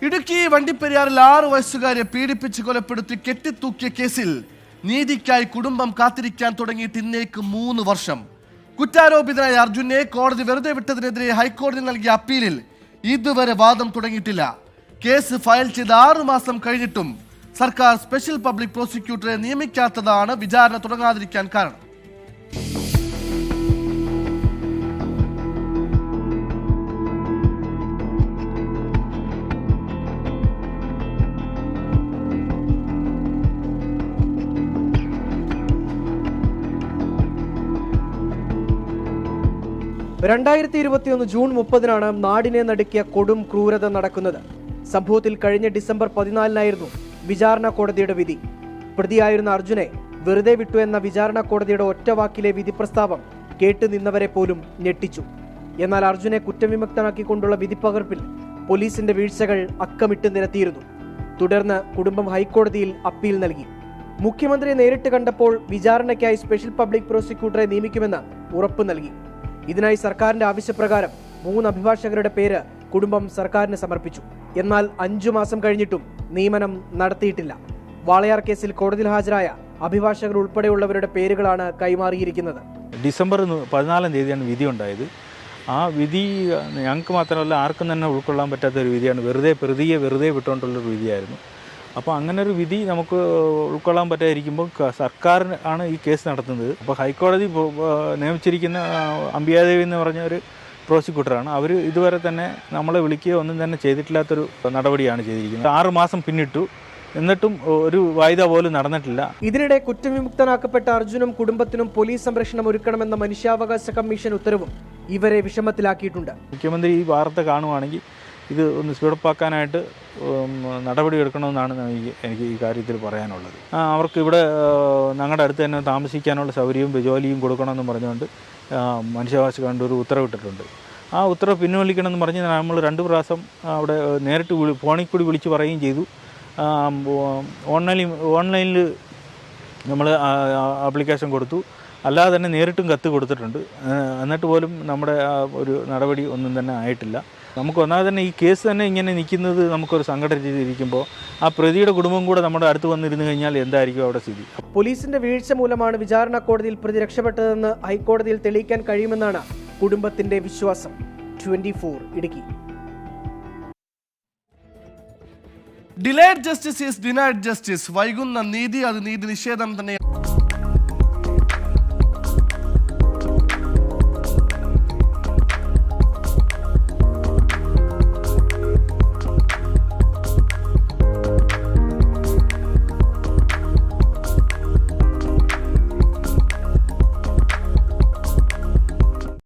ഇടുക്കി വണ്ടിപ്പെരിയാറിൽ 6 വയസ്സുകാരെ പീഡിപ്പിച്ച് കൊലപ്പെടുത്തി കെട്ടിത്തൂക്കിയ കേസിൽ നീതിക്കായി കുടുംബം കാത്തിരിക്കാൻ തുടങ്ങിയിട്ട് ഇന്നേക്ക് 3 വർഷം. കുറ്റാരോപിതനായ അർജുനെ കോടതി വെറുതെ വിട്ടതിനെതിരെ ഹൈക്കോടതി നൽകിയ അപ്പീലിൽ ഇതുവരെ വാദം തുടങ്ങിയിട്ടില്ല. കേസ് ഫയൽ ചെയ്ത് 6 മാസം കഴിഞ്ഞിട്ടും സർക്കാർ സ്പെഷ്യൽ പബ്ലിക് പ്രോസിക്യൂട്ടറെ നിയമിക്കാത്തതാണ് വിചാരണ തുടങ്ങാതിരിക്കാൻ കാരണം. ജൂൺ 30 നാടിനെ നടുക്കിയ കൊടും ക്രൂരത നടക്കുന്നത്. സംഭവത്തിൽ കഴിഞ്ഞ ഡിസംബർ 14 വിചാരണ കോടതിയുടെ വിധി. പ്രതിയായിരുന്ന അർജുനെ വെറുതെ വിട്ടു എന്ന വിചാരണ കോടതിയുടെ ഒറ്റവാക്കിലെ വിധി പ്രസ്താവം കേട്ടു നിന്നവരെ പോലും ഞെട്ടിച്ചു. എന്നാൽ അർജുനെ കുറ്റവിമുക്തനാക്കിക്കൊണ്ടുള്ള വിധിപ്പകർപ്പിൽ പോലീസിന്റെ വീഴ്ചകൾ അക്കമിട്ട് നിരത്തിയിരുന്നു. തുടർന്ന് കുടുംബം ഹൈക്കോടതിയിൽ അപ്പീൽ നൽകി. മുഖ്യമന്ത്രിയെ നേരിട്ട് കണ്ടപ്പോൾ വിചാരണയ്ക്കായി സ്പെഷ്യൽ പബ്ലിക് പ്രോസിക്യൂട്ടറെ നിയമിക്കുമെന്ന് ഉറപ്പ് നൽകി. ഇതിനായി സർക്കാരിന്റെ ആവശ്യപ്രകാരം 3 അഭിഭാഷകരുടെ പേര് കുടുംബം സർക്കാരിന് സമർപ്പിച്ചു. എന്നാൽ 5 മാസം കഴിഞ്ഞിട്ടും നിയമനം നടത്തിയിട്ടില്ല. വാളയാർ കേസിൽ കോടതിയിൽ ഹാജരായ അഭിഭാഷകർ ഉൾപ്പെടെയുള്ളവരുടെ പേരുകളാണ് കൈമാറിയിരിക്കുന്നത്. ഡിസംബർ 14 വിധി ഉണ്ടായത്. ആ വിധി ഞങ്ങൾക്ക് മാത്രമല്ല ആർക്കും തന്നെ ഉൾക്കൊള്ളാൻ പറ്റാത്ത ഒരു വിധിയാണ്. പ്രതിയെ വെറുതെ വിട്ടുകൊണ്ടുള്ളൊരു വിധിയായിരുന്നു. അപ്പോൾ അങ്ങനെ ഒരു വിധി നമുക്ക് ഉൾക്കൊള്ളാൻ പറ്റാതിരിക്കുമ്പോൾ സർക്കാർ ആണ് ഈ കേസ് നടത്തുന്നത്. അപ്പോൾ ഹൈക്കോടതി നിയമിച്ചിരിക്കുന്ന അംബിയാദേവി എന്ന് പറഞ്ഞ ഒരു പ്രോസിക്യൂട്ടറാണ്. അവർ ഇതുവരെ തന്നെ നമ്മളെ വിളിക്കുകയോ ഒന്നും തന്നെ ചെയ്തിട്ടില്ലാത്തൊരു നടപടിയാണ് ചെയ്തിരിക്കുന്നത്. 6 മാസം പിന്നിട്ടു, എന്നിട്ടും ഒരു വായ്ദ പോലും നടന്നിട്ടില്ല. ഇതിനിടെ കുറ്റവിമുക്തനാക്കപ്പെട്ട അർജുനും കുടുംബത്തിനും പോലീസ് സംരക്ഷണം ഒരുക്കണമെന്ന മനുഷ്യാവകാശ കമ്മീഷൻ ഉത്തരവും ഇവരെ വിഷമത്തിലാക്കിയിട്ടുണ്ട്. മുഖ്യമന്ത്രി ഈ വാർത്ത കാണുവാണെങ്കിൽ ഇത് ഒന്ന് സ്പീഡപ്പാക്കാനായിട്ട് നടപടി എടുക്കണമെന്നാണ് എനിക്ക് ഈ കാര്യത്തിൽ പറയാനുള്ളത്. അവർക്ക് ഇവിടെ ഞങ്ങളുടെ അടുത്ത് തന്നെ താമസിക്കാനുള്ള സൗകര്യവും ജോലിയും കൊടുക്കണമെന്ന് പറഞ്ഞുകൊണ്ട് മനുഷ്യാവകാശ കമ്മിറ്റി ഒരു ഉത്തരവിട്ടിട്ടുണ്ട്. ആ ഉത്തരവ് പിൻവലിക്കണമെന്ന് പറഞ്ഞ് നമ്മൾ 2 പ്രാവശ്യം അവിടെ നേരിട്ട് ഫോണിൽ കൂടി വിളിച്ച് പറയുകയും ചെയ്തു. ഓൺലൈനിൽ നമ്മൾ ആപ്ലിക്കേഷൻ കൊടുത്തു. അല്ലാതെ തന്നെ നേരിട്ടും കത്ത് കൊടുത്തിട്ടുണ്ട്. എന്നിട്ട് പോലും നമ്മുടെ ഒരു നടപടി ഒന്നും തന്നെ ആയിട്ടില്ല. നമുക്ക് ഒന്നാമത് തന്നെ ഈ കേസ് തന്നെ ഇങ്ങനെ നിൽക്കുന്നത് നമുക്കൊരു സംഘടിച്ചിരിക്കുമ്പോൾ ആ പ്രതിയുടെ കുടുംബം കൂടെ നമ്മുടെ അടുത്ത് വന്നിരുന്നു കഴിഞ്ഞാൽ എന്തായിരിക്കും അവിടെ സ്ഥിതി? പോലീസിന്റെ വീഴ്ച മൂലമാണ് വിചാരണ കോടതിയിൽ പ്രതി രക്ഷപ്പെട്ടതെന്ന് ഹൈക്കോടതിയിൽ തെളിയിക്കാൻ കഴിയുമെന്നാണ് കുടുംബത്തിന്റെ വിശ്വാസം. 24 Idukki. Delayed justice is denied justice. വൈകുന്ന നീതി അത് നീതി നിഷേധം തന്നെ.